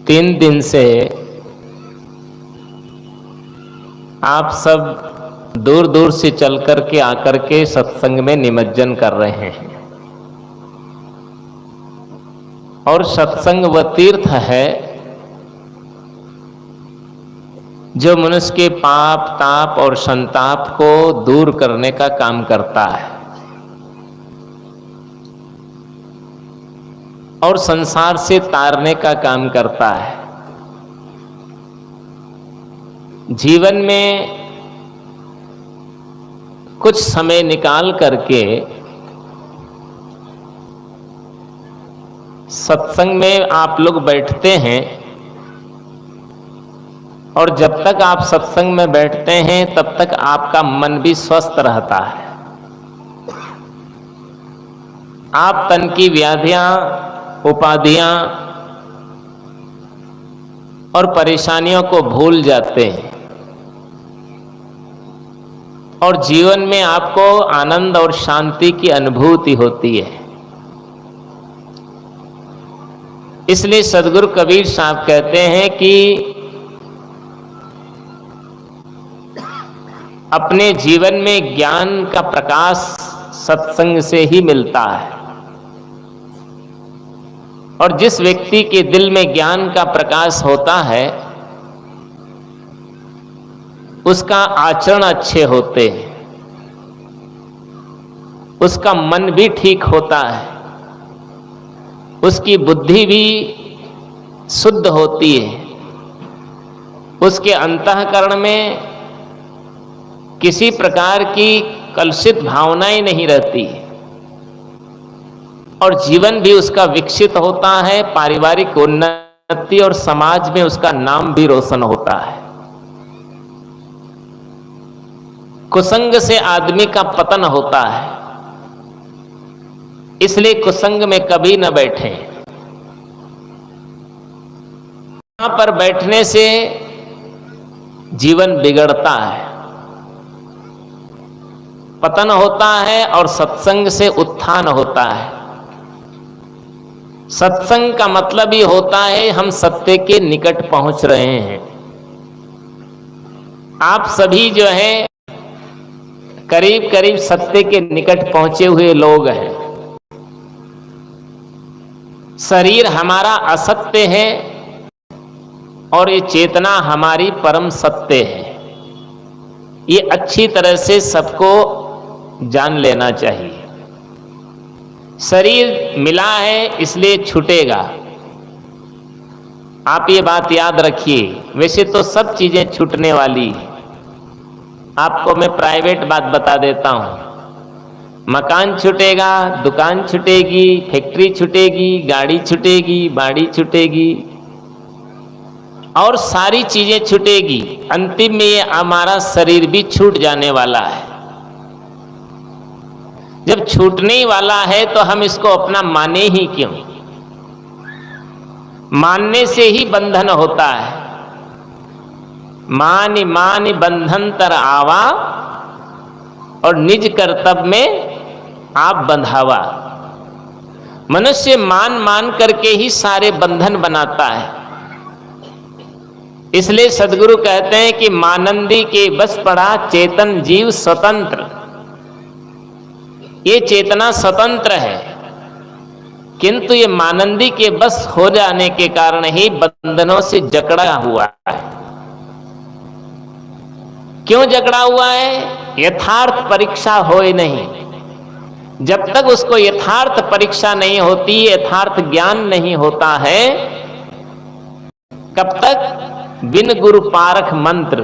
3 दिन से आप सब दूर दूर से चल कर के आकर के सत्संग में निमज्जन कर रहे हैं। और सत्संग वह तीर्थ है जो मनुष्य के पाप ताप और संताप को दूर करने का काम करता है और संसार से तारने का काम करता है। जीवन में कुछ समय निकाल करके सत्संग में आप लोग बैठते हैं और जब तक आप सत्संग में बैठते हैं तब तक आपका मन भी स्वस्थ रहता है। आप तन की व्याधियां, उपाधियां और परेशानियों को भूल जाते हैं और जीवन में आपको आनंद और शांति की अनुभूति होती है। इसलिए सदगुरु कबीर साहब कहते हैं कि अपने जीवन में ज्ञान का प्रकाश सत्संग से ही मिलता है और जिस व्यक्ति के दिल में ज्ञान का प्रकाश होता है उसका आचरण अच्छे होते हैं, उसका मन भी ठीक होता है, उसकी बुद्धि भी शुद्ध होती है, उसके अंतःकरण में किसी प्रकार की कलुषित भावनाएं नहीं रहती और जीवन भी उसका विकसित होता है, पारिवारिक उन्नति और समाज में उसका नाम भी रोशन होता है। कुसंग से आदमी का पतन होता है, इसलिए कुसंग में कभी न बैठें। यहां पर बैठने से जीवन बिगड़ता है, पतन होता है और सत्संग से उत्थान होता है। सत्संग का मतलब ही होता है हम सत्य के निकट पहुंच रहे हैं। आप सभी जो है करीब करीब सत्य के निकट पहुंचे हुए लोग हैं। शरीर हमारा असत्य है और ये चेतना हमारी परम सत्य है। ये अच्छी तरह से सबको जान लेना चाहिए। शरीर मिला है इसलिए छूटेगा, आप ये बात याद रखिए। वैसे तो सब चीजें छूटने वाली है। आपको मैं प्राइवेट बात बता देता हूं, मकान छूटेगा, दुकान छूटेगी, फैक्ट्री छूटेगी, गाड़ी छूटेगी, बाड़ी छूटेगी और सारी चीजें छूटेगी। अंतिम में ये हमारा शरीर भी छूट जाने वाला है। जब छूटने वाला है तो हम इसको अपना माने ही क्यों? मानने से ही बंधन होता है। मानि मानि बंधन तर आवा और निज कर्तव्य में आप बंधावा। मनुष्य मान मान करके ही सारे बंधन बनाता है। इसलिए सदगुरु कहते हैं कि मानंदी के बस पड़ा चेतन जीव स्वतंत्र। ये चेतना स्वतंत्र है, किंतु ये मानंदी के बस हो जाने के कारण ही बंधनों से जकड़ा हुआ है। क्यों जकड़ा हुआ है? यथार्थ परीक्षा होए नहीं। जब तक उसको यथार्थ परीक्षा नहीं होती, यथार्थ ज्ञान नहीं होता है, कब तक? बिन गुरु पारख मंत्र।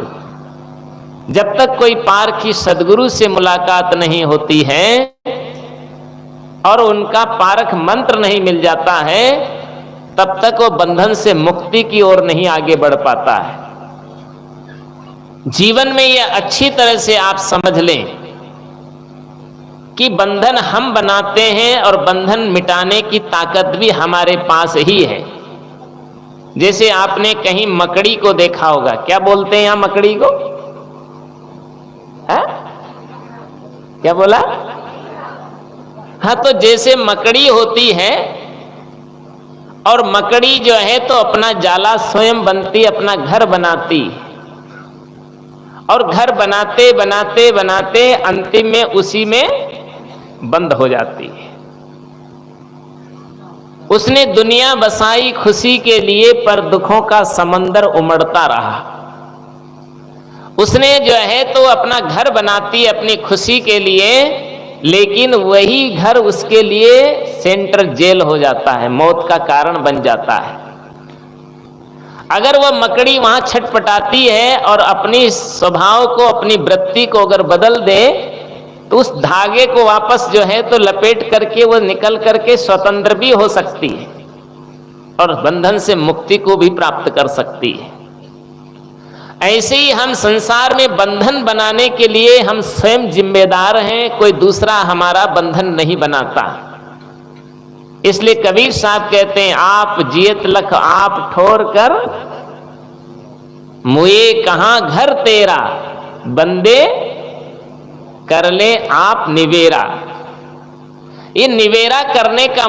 जब तक कोई पारखी सदगुरु से मुलाकात नहीं होती है और उनका पारख मंत्र नहीं मिल जाता है, तब तक वो बंधन से मुक्ति की ओर नहीं आगे बढ़ पाता है। जीवन में यह अच्छी तरह से आप समझ लें कि बंधन हम बनाते हैं और बंधन मिटाने की ताकत भी हमारे पास ही है। जैसे आपने कहीं मकड़ी को देखा होगा, क्या बोलते हैं यहां मकड़ी को? है? क्या बोला? हाँ, तो जैसे मकड़ी होती है और मकड़ी जो है तो अपना जाला स्वयं बनती, अपना घर बनाती, और घर बनाते बनाते बनाते अंतिम में उसी में बंद हो जाती है। उसने दुनिया बसाई खुशी के लिए, पर दुखों का समंदर उमड़ता रहा। उसने जो है तो अपना घर बनाती अपनी खुशी के लिए, लेकिन वही घर उसके लिए सेंट्रल जेल हो जाता है, मौत का कारण बन जाता है। अगर वह मकड़ी वहां छटपटाती है और अपनी स्वभाव को, अपनी वृत्ति को अगर बदल दे, तो उस धागे को वापस जो है तो लपेट करके वो निकल करके स्वतंत्र भी हो सकती है और बंधन से मुक्ति को भी प्राप्त कर सकती है। ऐसे ही हम संसार में बंधन बनाने के लिए हम स्वयं जिम्मेदार हैं, कोई दूसरा हमारा बंधन नहीं बनाता। इसलिए कबीर साहब कहते हैं, आप जियत लख आप ठोर कर, मुए कहां घर तेरा, बंदे कर ले आप निवेरा। ये निवेरा करने का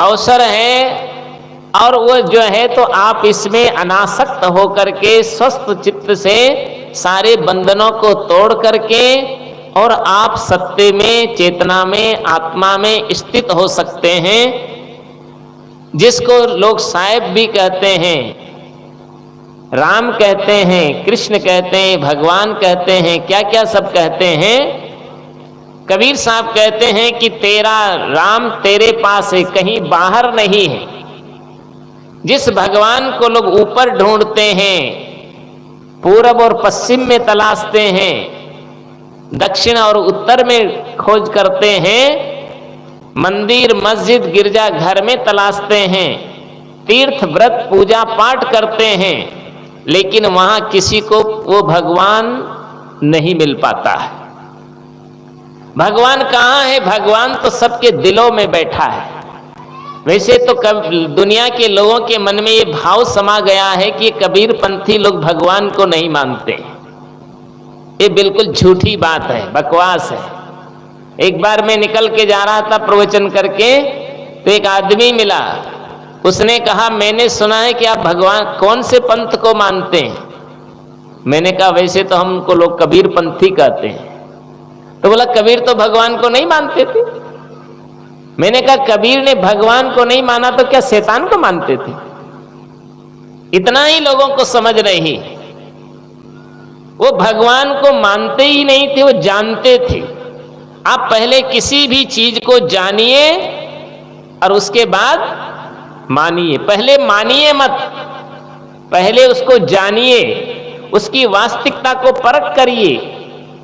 अवसर है, और वो जो है तो आप इसमें अनासक्त होकर के स्वस्थ चित्त से सारे बंधनों को तोड़ करके और आप सत्य में, चेतना में, आत्मा में स्थित हो सकते हैं, जिसको लोग साहेब भी कहते हैं, राम कहते हैं, कृष्ण कहते हैं, भगवान कहते हैं, क्या क्या सब कहते हैं। कबीर साहब कहते हैं कि तेरा राम तेरे पास है, कहीं बाहर नहीं है। जिस भगवान को लोग ऊपर ढूंढते हैं, पूरब और पश्चिम में तलाशते हैं, दक्षिण और उत्तर में खोज करते हैं, मंदिर मस्जिद गिरजा घर में तलाशते हैं, तीर्थ व्रत पूजा पाठ करते हैं, लेकिन वहां किसी को वो भगवान नहीं मिल पाता है। भगवान कहाँ है? भगवान तो सबके दिलों में बैठा है। वैसे तो दुनिया के लोगों के मन में ये भाव समा गया है कि कबीर पंथी लोग भगवान को नहीं मानते। ये बिल्कुल झूठी बात है, बकवास है। एक बार मैं निकल के जा रहा था प्रवचन करके, तो एक आदमी मिला, उसने कहा, मैंने सुना है कि आप भगवान कौन से पंथ को मानते हैं? मैंने कहा वैसे तो हमको लोग कबीर पंथी कहते हैं। तो बोला कबीर तो भगवान को नहीं मानते थे। मैंने कहा कबीर ने भगवान को नहीं माना तो क्या शैतान को मानते थे? इतना ही लोगों को समझ नहीं, वो भगवान को मानते ही नहीं थे, वो जानते थे। आप पहले किसी भी चीज को जानिए और उसके बाद मानिए। पहले मानिए मत, पहले उसको जानिए, उसकी वास्तविकता को परख करिए,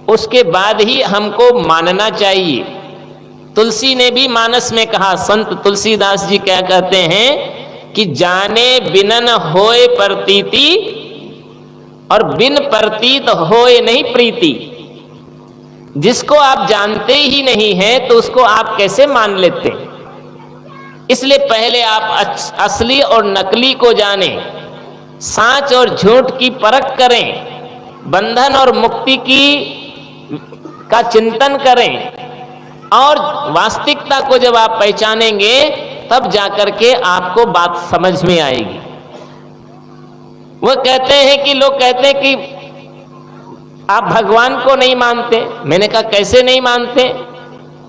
उसके बाद ही हमको मानना चाहिए। तुलसी ने भी मानस में कहा, संत तुलसीदास जी क्या कहते हैं कि जाने बिनन होए प्रतीति, और बिन प्रतीत होए नहीं प्रीति। जिसको आप जानते ही नहीं हैं तो उसको आप कैसे मान लेते हैं? इसलिए पहले आप असली और नकली को जानें, सांच और झूठ की परख करें, बंधन और मुक्ति का चिंतन करें, और वास्तविकता को जब आप पहचानेंगे तब जाकर के आपको बात समझ में आएगी। वो कहते हैं कि लोग कहते हैं कि आप भगवान को नहीं मानते। मैंने कहा कैसे नहीं मानते?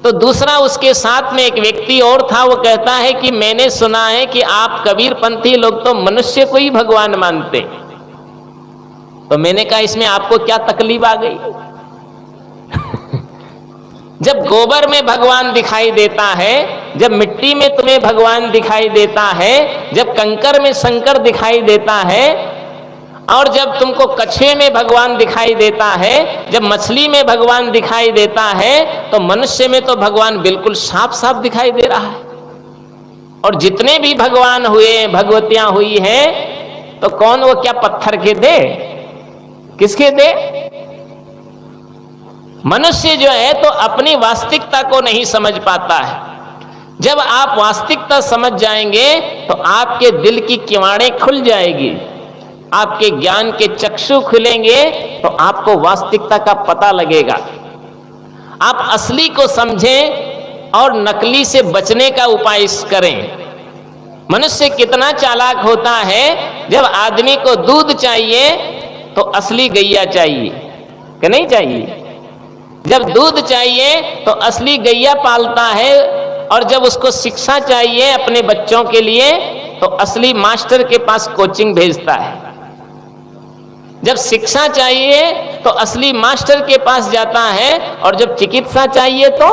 तो दूसरा उसके साथ में एक व्यक्ति और था, वो कहता है कि मैंने सुना है कि आप कबीर पंथी लोग तो मनुष्य को ही भगवान मानते। तो मैंने कहा इसमें आपको क्या तकलीफ आ गई? जब गोबर में भगवान दिखाई देता है, जब मिट्टी में तुम्हें भगवान दिखाई देता है, जब कंकर में शंकर दिखाई देता है, और जब तुमको कछुए में भगवान दिखाई देता है, जब मछली में भगवान दिखाई देता है, तो मनुष्य में तो भगवान बिल्कुल साफ साफ दिखाई दे रहा है। और जितने भी भगवान हुए, भगवतियां हुई हैं, तो कौन वो क्या पत्थर के दे? किसके दे? मनुष्य जो है तो अपनी वास्तविकता को नहीं समझ पाता है। जब आप वास्तविकता समझ जाएंगे तो आपके दिल की किवाड़ें खुल जाएगी, आपके ज्ञान के चक्षु खुलेंगे, तो आपको वास्तविकता का पता लगेगा। आप असली को समझें और नकली से बचने का उपाय करें। मनुष्य कितना चालाक होता है, जब आदमी को दूध चाहिए तो असली गैया चाहिए कि नहीं चाहिए? जब दूध चाहिए तो असली गैया पालता है, और जब उसको शिक्षा चाहिए अपने बच्चों के लिए तो असली मास्टर के पास कोचिंग भेजता है। जब शिक्षा चाहिए तो असली मास्टर के पास जाता है, और जब चिकित्सा चाहिए तो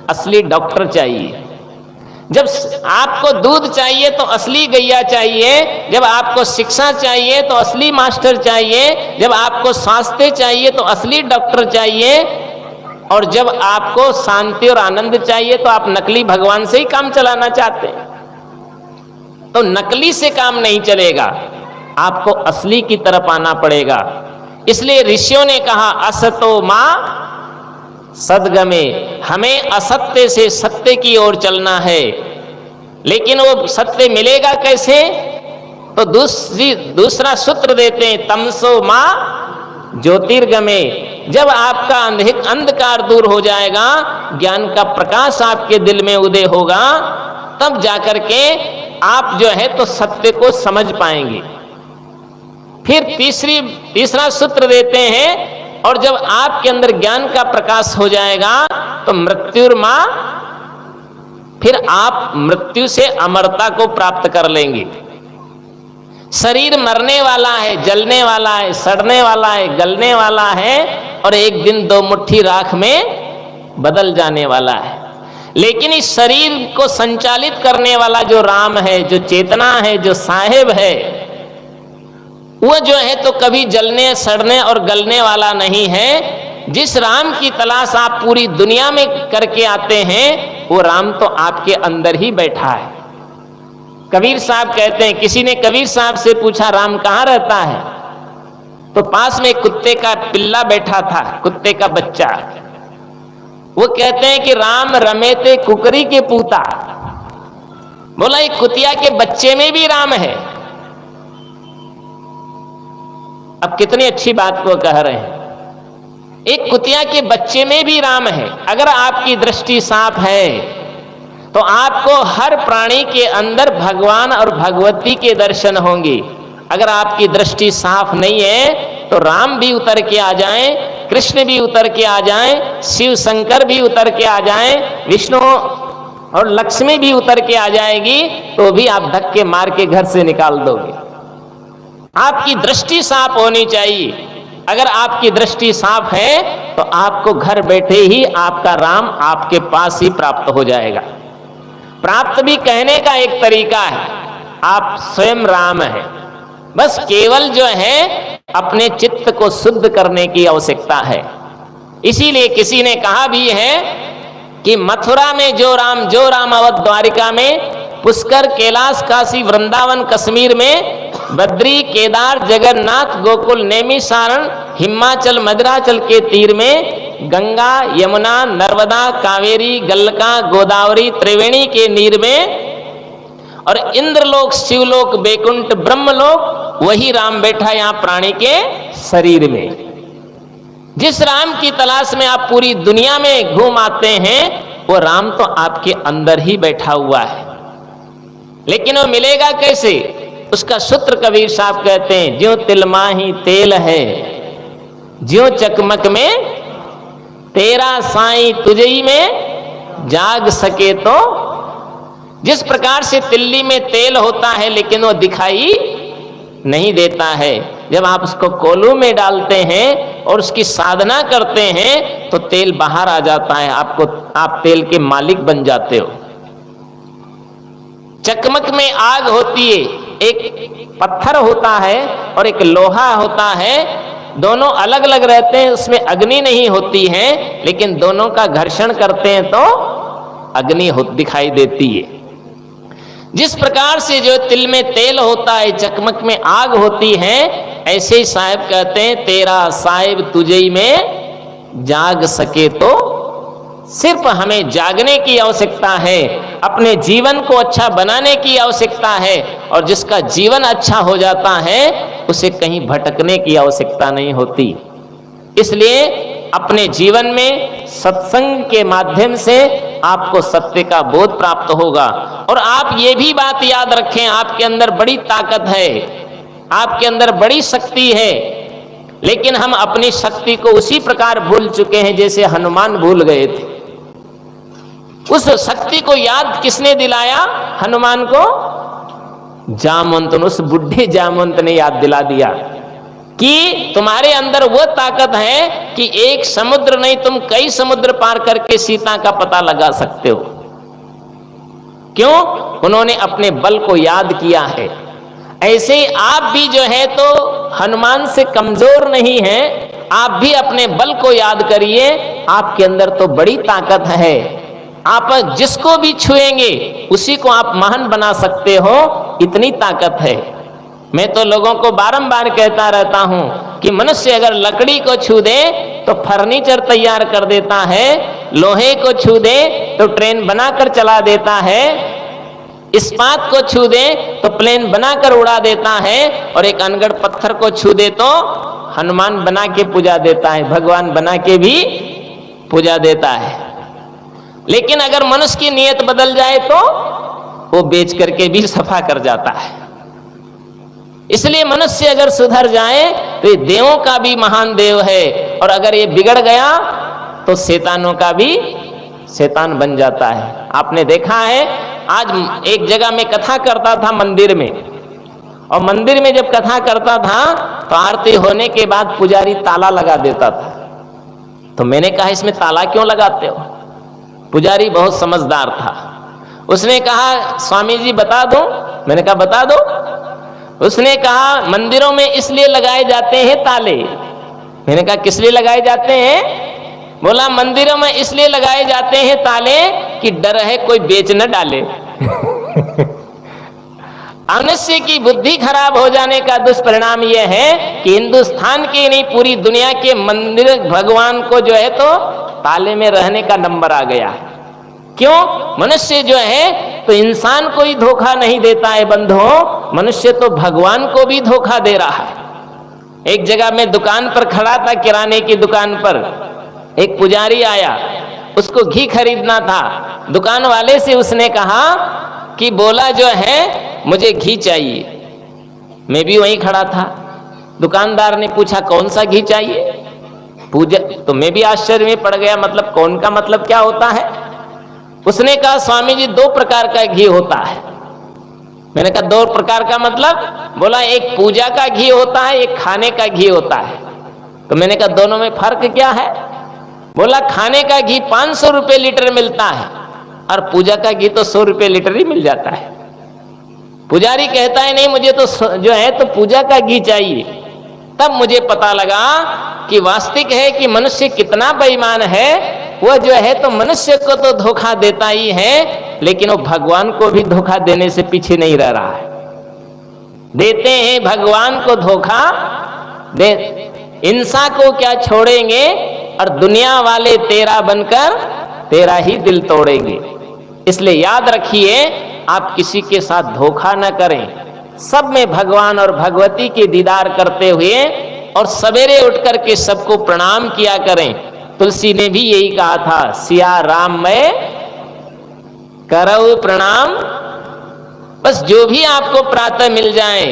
असली डॉक्टर चाहिए। जब आपको दूध चाहिए तो असली गैया चाहिए, जब आपको शिक्षा चाहिए तो असली मास्टर चाहिए, जब आपको स्वास्थ्य चाहिए तो असली डॉक्टर चाहिए, और जब आपको शांति और आनंद चाहिए तो आप नकली भगवान से ही काम चलाना चाहते हैं। तो नकली से काम नहीं चलेगा, आपको असली की तरफ आना पड़ेगा। इसलिए ऋषियों ने कहा असतो मां सद्गमे, हमें असत्य से सत्य की ओर चलना है। लेकिन वो सत्य मिलेगा कैसे? तो दूसरा सूत्र देते हैं, तमसो मां ज्योतिर्गमे। जब आपका अंधकार दूर हो जाएगा, ज्ञान का प्रकाश आपके दिल में उदय होगा, तब जाकर के आप जो है तो सत्य को समझ पाएंगे। फिर तीसरा सूत्र देते हैं, और जब आपके अंदर ज्ञान का प्रकाश हो जाएगा तो मृत्युर्मा, फिर आप मृत्यु से अमरता को प्राप्त कर लेंगे। शरीर मरने वाला है, जलने वाला है, सड़ने वाला है, गलने वाला है, और एक दिन दो मुट्ठी राख में बदल जाने वाला है। लेकिन इस शरीर को संचालित करने वाला जो राम है, जो चेतना है, जो साहेब है, वो जो है तो कभी जलने सड़ने और गलने वाला नहीं है। जिस राम की तलाश आप पूरी दुनिया में करके आते हैं, वो राम तो आपके अंदर ही बैठा है। कबीर साहब कहते हैं, किसी ने कबीर साहब से पूछा राम कहाँ रहता है, तो पास में कुत्ते का पिल्ला बैठा था, कुत्ते का बच्चा। वो कहते हैं कि राम रमेते कुकरी के पूता। बोला ये कुतिया के बच्चे में भी राम है। अब कितनी अच्छी बात को कह रहे हैं, एक कुतिया के बच्चे में भी राम है। अगर आपकी दृष्टि साफ है तो आपको हर प्राणी के अंदर भगवान और भगवती के दर्शन होंगे। अगर आपकी दृष्टि साफ नहीं है तो राम भी उतर के आ जाएं, कृष्ण भी उतर के आ जाएं, शिव शंकर भी उतर के आ जाएं, विष्णु और लक्ष्मी भी उतर के आ जाएगी, तो भी आप धक्के मार के घर से निकाल दोगे। आपकी दृष्टि साफ होनी चाहिए। अगर आपकी दृष्टि साफ है तो आपको घर बैठे ही आपका राम आपके पास ही प्राप्त हो जाएगा। प्राप्त भी कहने का एक तरीका है, आप स्वयं राम है। बस केवल जो है अपने चित्त को शुद्ध करने की आवश्यकता है। इसीलिए किसी ने कहा भी है कि मथुरा में जो राम अवध द्वारिका में, पुष्कर कैलाश काशी वृंदावन कश्मीर में, बद्री केदार जगन्नाथ गोकुल नैमिषारण हिमाचल मदिराचल के तीर में, गंगा यमुना नर्मदा कावेरी गल्लका गोदावरी त्रिवेणी के नीर में, और इंद्रलोक शिवलोक बैकुंठ ब्रह्मलोक, वही राम बैठा यहां प्राणी के शरीर में। जिस राम की तलाश में आप पूरी दुनिया में घूम आते हैं, वो राम तो आपके अंदर ही बैठा हुआ है। लेकिन वो मिलेगा कैसे? उसका सूत्र कबीर साहब कहते हैं, ज्यों तिलमाही तेल है, ज्यों चकमक में तेरा साईं तुझई में जाग सके। तो जिस प्रकार से तिल्ली में तेल होता है लेकिन वो दिखाई नहीं देता है, जब आप उसको कोलू में डालते हैं और उसकी साधना करते हैं तो तेल बाहर आ जाता है, आप तेल के मालिक बन जाते हो। चकमक में आग होती है, एक पत्थर होता है और एक लोहा होता है, दोनों अलग अलग रहते हैं, उसमें अग्नि नहीं होती है, लेकिन दोनों का घर्षण करते हैं तो अग्नि दिखाई देती है। जिस प्रकार से जो तिल में तेल होता है, चकमक में आग होती है, ऐसे ही साहिब कहते हैं तेरा साहिब तुझई में जाग सके। तो सिर्फ हमें जागने की आवश्यकता है, अपने जीवन को अच्छा बनाने की आवश्यकता है, और जिसका जीवन अच्छा हो जाता है उसे कहीं भटकने की आवश्यकता नहीं होती। इसलिए अपने जीवन में सत्संग के माध्यम से आपको सत्य का बोध प्राप्त होगा। और आप ये भी बात याद रखें, आपके अंदर बड़ी ताकत है, आपके अंदर बड़ी शक्ति है, लेकिन हम अपनी शक्ति को उसी प्रकार भूल चुके हैं जैसे हनुमान भूल गए थे। उस शक्ति को याद किसने दिलाया हनुमान को? जामवंत, उस बुढ़े जामवंत ने याद दिला दिया कि तुम्हारे अंदर वो ताकत है कि एक समुद्र नहीं, तुम कई समुद्र पार करके सीता का पता लगा सकते हो। क्यों? उन्होंने अपने बल को याद किया है। ऐसे ही आप भी जो है तो हनुमान से कमजोर नहीं हैं, आप भी अपने बल को याद करिए, आपके अंदर तो बड़ी ताकत है। आप जिसको भी छुएंगे उसी को आप महान बना सकते हो, इतनी ताकत है। मैं तो लोगों को बारंबार कहता रहता हूं कि मनुष्य अगर लकड़ी को छू दे तो फर्नीचर तैयार कर देता है, लोहे को छू दे तो ट्रेन बनाकर चला देता है, इस्पात को छू दे तो प्लेन बनाकर उड़ा देता है, और एक अनगढ़ पत्थर को छू दे तो हनुमान बना के पूजा देता है, भगवान बना के भी पूजा देता है। लेकिन अगर मनुष्य की नीयत बदल जाए तो वो बेच करके भी सफा कर जाता है। इसलिए मनुष्य अगर सुधर जाए तो ये देवों का भी महान देव है, और अगर ये बिगड़ गया तो शैतानों का भी शैतान बन जाता है। आपने देखा है, आज एक जगह में कथा करता था मंदिर में, और मंदिर में जब कथा करता था तो आरती होने के बाद पुजारी ताला लगा देता था। तो मैंने कहा इसमें ताला क्यों लगाते हो? पुजारी बहुत समझदार था, उसने कहा स्वामी जी बता दो। मैंने कहा बता दो। उसने कहा मंदिरों में इसलिए लगाए जाते हैं ताले। मैंने कहा किस लिए लगाए जाते हैं? बोला मंदिरों में इसलिए लगाए जाते हैं ताले कि डर है कोई बेच न डाले। मनुष्य की बुद्धि खराब हो जाने का दुष्परिणाम यह है कि हिंदुस्तान के नहीं पूरी दुनिया के मंदिर भगवान को जो है तो ताले में रहने का नंबर आ गया है। क्यों? मनुष्य जो है तो इंसान को ही धोखा नहीं देता है बंधुओं, मनुष्य तो भगवान को भी धोखा दे रहा है। एक जगह मैं दुकान पर खड़ा था, किराने की दुकान पर एक पुजारी आया, उसको घी खरीदना था। दुकान वाले से उसने कहा कि बोला जो है मुझे घी चाहिए। मैं भी वहीं खड़ा था। दुकानदार ने पूछा कौन सा घी चाहिए? पूजा तो मैं भी आश्चर्य में पड़ गया, मतलब कौन का मतलब क्या होता है? उसने कहा स्वामी जी 2 प्रकार का घी होता है। मैंने कहा 2 प्रकार का मतलब? बोला एक पूजा का घी होता है, एक खाने का घी होता है। तो मैंने कहा दोनों में फर्क क्या है? बोला खाने का घी 500 रुपए लीटर मिलता है और पूजा का घी तो 100 रुपए लीटर ही मिल जाता है। पुजारी कहता है नहीं मुझे तो जो है तो पूजा का घी चाहिए। तब मुझे पता लगा कि वास्तविक है कि मनुष्य कितना बेईमान है। वह जो है तो मनुष्य को तो धोखा देता ही है, लेकिन वो भगवान को भी धोखा देने से पीछे नहीं रह रहा है। देते हैं भगवान को धोखा, दे इंसान को क्या छोड़ेंगे, और दुनिया वाले तेरा बनकर तेरा ही दिल तोड़ेंगे। इसलिए याद रखिए आप किसी के साथ धोखा न करें, सब में भगवान और भगवती के दीदार करते हुए और सवेरे उठ करके सबको प्रणाम किया करें। तुलसी ने भी यही कहा था, सिया राम मैं करऊ प्रणाम। बस जो भी आपको प्रातः मिल जाए,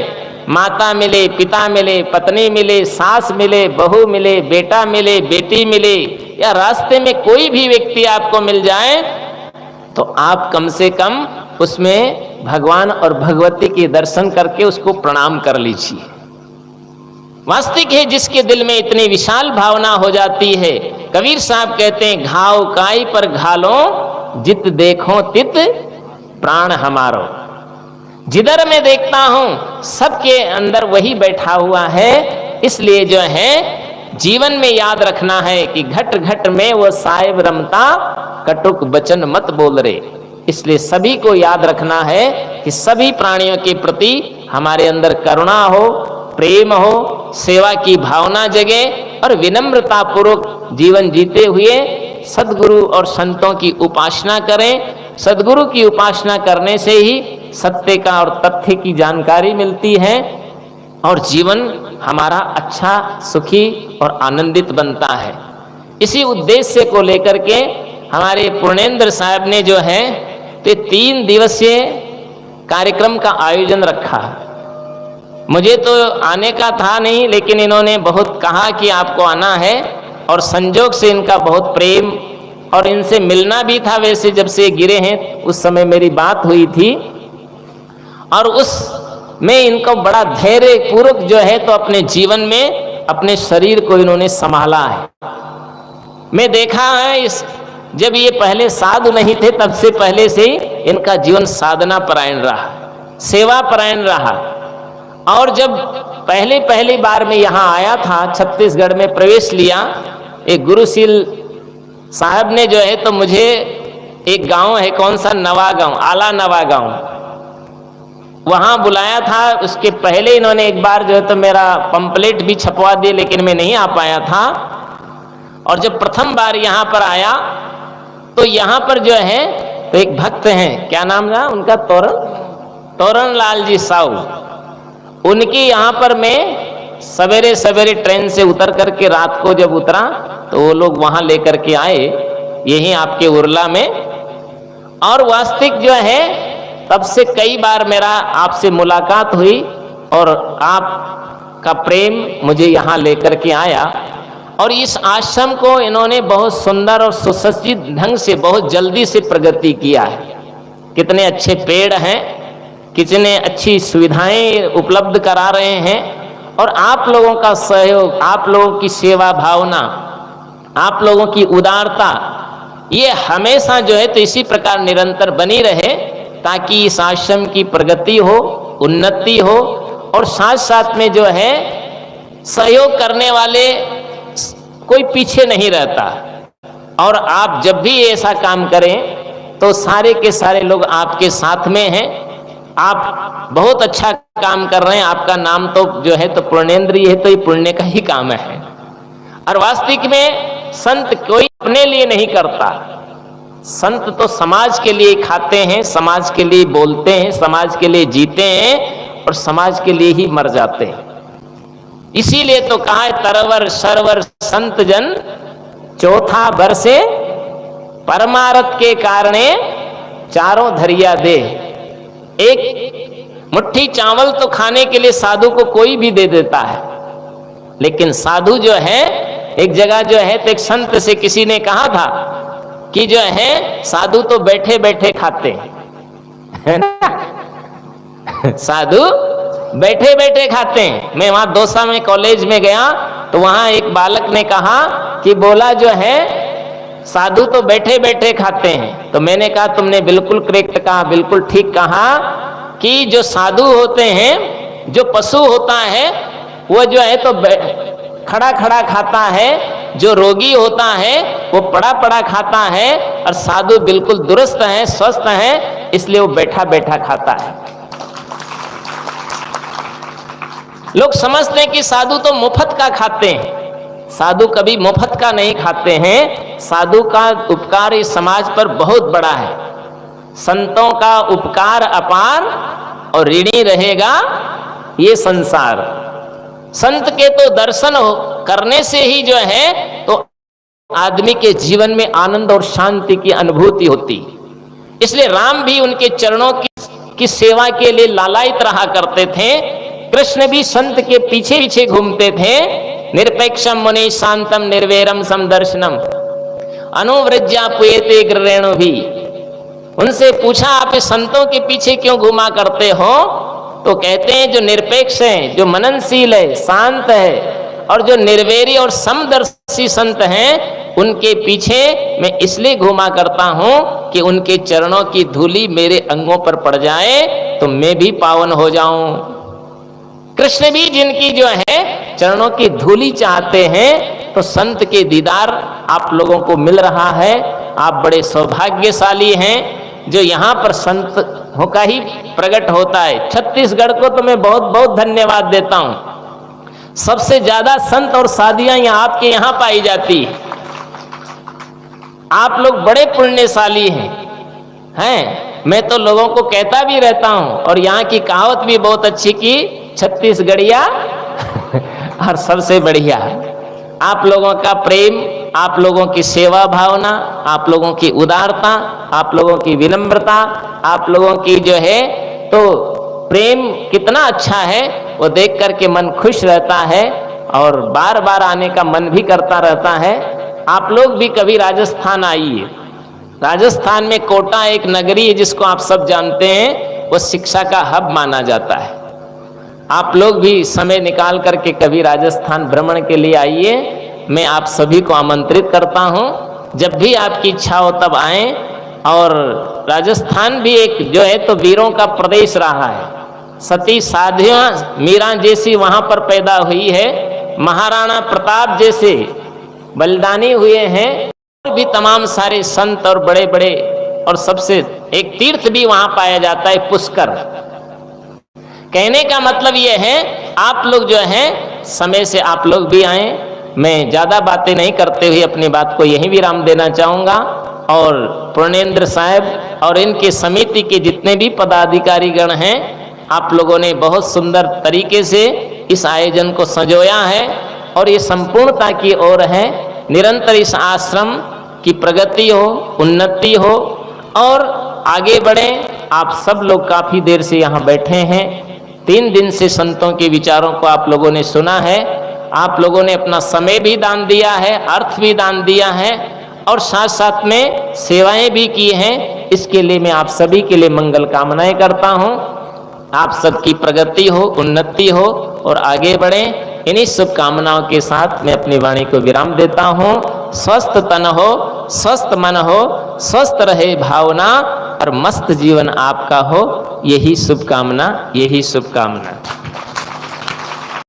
माता मिले, पिता मिले, पत्नी मिले, सास मिले, बहू मिले, बेटा मिले, बेटी मिले, या रास्ते में कोई भी व्यक्ति आपको मिल जाए, तो आप कम से कम उसमें भगवान और भगवती के दर्शन करके उसको प्रणाम कर लीजिए। वास्तविक है जिसके दिल में इतनी विशाल भावना हो जाती है, कबीर साहब कहते हैं घाव काई पर घालो, जित देखो तित प्राण हमारो। जिधर मैं देखता हूं सबके अंदर वही बैठा हुआ है। इसलिए जो है जीवन में याद रखना है कि घट घट में वो साहिब रमता, कटुक बचन मत बोल रे। इसलिए सभी को याद रखना है कि सभी प्राणियों के प्रति हमारे अंदर करुणा हो, प्रेम हो, सेवा की भावना जगे और विनम्रता पूर्वक जीवन जीते हुए सद्गुरु और संतों की उपासना करें। सद्गुरु की उपासना करने से ही सत्य का और तथ्य की जानकारी मिलती है और जीवन हमारा अच्छा, सुखी और आनंदित बनता है। इसी उद्देश्य को लेकर के हमारे पूर्णेंद्र साहब ने जो है तो 3 दिवसीय कार्यक्रम का आयोजन रखा। मुझे तो आने का था नहीं, लेकिन इन्होंने बहुत कहा कि आपको आना है, और संजोग से इनका बहुत प्रेम और इनसे मिलना भी था। वैसे जब से गिरे हैं उस समय मेरी बात हुई थी, और उस में इनको बड़ा धैर्य पूर्वक जो है तो अपने जीवन में अपने शरीर को इन्होंने संभाला है। मैं देखा है जब ये पहले साधु नहीं थे तब से पहले से इनका जीवन साधना परायण रहा, सेवा परायण रहा। और जब पहली बार मैं यहाँ आया था, छत्तीसगढ़ में प्रवेश लिया, एक गुरुशील साहब ने जो है तो मुझे एक गांव है, कौन सा, नवा गांव, आला नवा गांव, वहां बुलाया था। उसके पहले इन्होंने एक बार जो है तो मेरा पंपलेट भी छपवा दिए, लेकिन मैं नहीं आ पाया था। और जब प्रथम बार यहाँ पर आया तो यहाँ पर जो है तो एक भक्त हैं, क्या नाम था उनका, तोरण लाल जी साहू, उनकी यहाँ पर मैं सवेरे सवेरे ट्रेन से उतर करके रात को जब उतरा तो वो लोग वहां लेकर के आए यही आपके उरला में। और वास्तविक जो है तब से कई बार मेरा आपसे मुलाकात हुई और आपका प्रेम मुझे यहाँ लेकर के आया। और इस आश्रम को इन्होंने बहुत सुंदर और सुसज्जित ढंग से बहुत जल्दी से प्रगति किया है। कितने अच्छे पेड़ हैं, कितने अच्छी सुविधाएं उपलब्ध करा रहे हैं, और आप लोगों का सहयोग, आप लोगों की सेवा भावना, आप लोगों की उदारता, ये हमेशा जो है तो इसी प्रकार निरंतर बनी रहे, ताकि इस आश्रम की प्रगति हो, उन्नति हो, और साथ साथ में जो है सहयोग करने वाले कोई पीछे नहीं रहता। और आप जब भी ऐसा काम करें तो सारे के सारे लोग आपके साथ में हैं। आप बहुत अच्छा काम कर रहे हैं, आपका नाम तो जो है तो पूर्णेंद्र है, तो ये पुण्य का ही काम है। और वास्तविक में संत कोई अपने लिए नहीं करता, संत तो समाज के लिए खाते हैं, समाज के लिए बोलते हैं, समाज के लिए जीते हैं, और समाज के लिए ही मर जाते हैं। इसीलिए तो कहा है तरवर सरवर संत जन, चौथा बरसे परमारथ के कारणे चारों धरिया दे। एक मुट्ठी चावल तो खाने के लिए साधु को कोई भी दे देता है, लेकिन साधु जो है, एक जगह जो है तो एक संत से किसी ने कहा था कि जो है साधु तो बैठे बैठे खाते हैं, साधु बैठे बैठे खाते हैं। मैं वहां दौसा में कॉलेज में गया तो वहां एक बालक ने कहा कि बोला जो है साधु तो बैठे बैठे खाते हैं। तो मैंने कहा तुमने बिल्कुल करेक्ट कहा, बिल्कुल ठीक कहा, कि जो साधु होते हैं, जो पशु होता है वो जो है तो खड़ा खड़ा खाता है, जो रोगी होता है वो पड़ा पड़ा खाता है, और साधु बिल्कुल दुरुस्त है, स्वस्थ है, इसलिए वो बैठा बैठा खाता है। लोग समझते हैं कि साधु तो मुफ्त का खाते हैं, साधु कभी मुफ्त का नहीं खाते हैं। साधु का उपकार इस समाज पर बहुत बड़ा है। संतों का उपकार अपार और ऋणी रहेगा ये संसार। संत के तो दर्शन करने से ही जो है तो आदमी के जीवन में आनंद और शांति की अनुभूति होती। इसलिए राम भी उनके चरणों की सेवा के लिए लालायित रहा करते थे। कृष्ण भी संत के पीछे पीछे घूमते थे। निरपेक्षम मुनि शांतम निर्वैरम समदर्शनम अनुव्रज्या पुएते ग्रेणु भी। उनसे पूछा आप संतों के पीछे क्यों घुमा करते हो? तो कहते हैं जो निरपेक्ष है, जो मननशील है, शांत है, और जो निर्वैरी और समदर्शी संत हैं, उनके पीछे मैं इसलिए घुमा करता हूं कि उनके चरणों की धूली मेरे अंगों पर पड़ जाए तो मैं भी पावन हो जाऊं। कृष्ण भी जिनकी जो है चरणों की धूली चाहते हैं, तो संत के दीदार आप लोगों को मिल रहा है। आप बड़े सौभाग्यशाली हैं जो यहाँ पर संत का ही प्रकट होता है। छत्तीसगढ़ को तो मैं बहुत बहुत धन्यवाद देता हूं। सबसे ज्यादा संत और साधियां यहाँ आपके यहाँ पाई जाती है। आप लोग बड़े पुण्यशाली हैं। मैं तो लोगों को कहता भी रहता हूं, और यहाँ की कहावत भी बहुत अच्छी की, छत्तीसगढ़िया और सबसे बढ़िया। आप लोगों का प्रेम, आप लोगों की सेवा भावना, आप लोगों की उदारता, आप लोगों की विनम्रता, आप लोगों की जो है तो प्रेम कितना अच्छा है, वो देख करके मन खुश रहता है और बार बार आने का मन भी करता रहता है। आप लोग भी कभी राजस्थान आइए। राजस्थान में कोटा एक नगरी है जिसको आप सब जानते हैं, वो शिक्षा का हब माना जाता है। आप लोग भी समय निकाल करके कभी राजस्थान भ्रमण के लिए आइए। मैं आप सभी को आमंत्रित करता हूं, जब भी आपकी इच्छा हो तब आएं। और राजस्थान भी एक जो है तो वीरों का प्रदेश रहा है। सती साध्या मीरा जैसी वहां पर पैदा हुई है, महाराणा प्रताप जैसे बलिदानी हुए हैं, और भी तमाम सारे संत और बड़े बड़े, और सबसे एक तीर्थ भी वहां पाया जाता है, पुष्कर। कहने का मतलब यह है आप लोग जो हैं समय से आप लोग भी आए। मैं ज्यादा बातें नहीं करते हुए अपनी बात को यहीं विराम देना चाहूंगा। और पूर्णेंद्र साहब और इनके समिति के जितने भी पदाधिकारी गण हैं, आप लोगों ने बहुत सुंदर तरीके से इस आयोजन को संजोया है और ये संपूर्णता की ओर है। निरंतर इस आश्रम की प्रगति हो, उन्नति हो और आगे बढ़े। आप सब लोग काफी देर से यहाँ बैठे हैं, 3 दिन से संतों के विचारों को आप लोगों ने सुना है। आप लोगों ने अपना समय भी दान दिया है, अर्थ भी दान दिया है और साथ साथ में सेवाएं भी की हैं। इसके लिए मैं आप सभी के लिए मंगल कामनाएं करता हूं। आप सबकी प्रगति हो, उन्नति हो और आगे बढ़ें। इन्हीं शुभकामनाओं के साथ मैं अपनी वाणी को विराम देता हूं। स्वस्थ तन हो, स्वस्थ मन हो, स्वस्थ रहे भावना और मस्त जीवन आपका हो, यही शुभकामना, यही शुभकामना।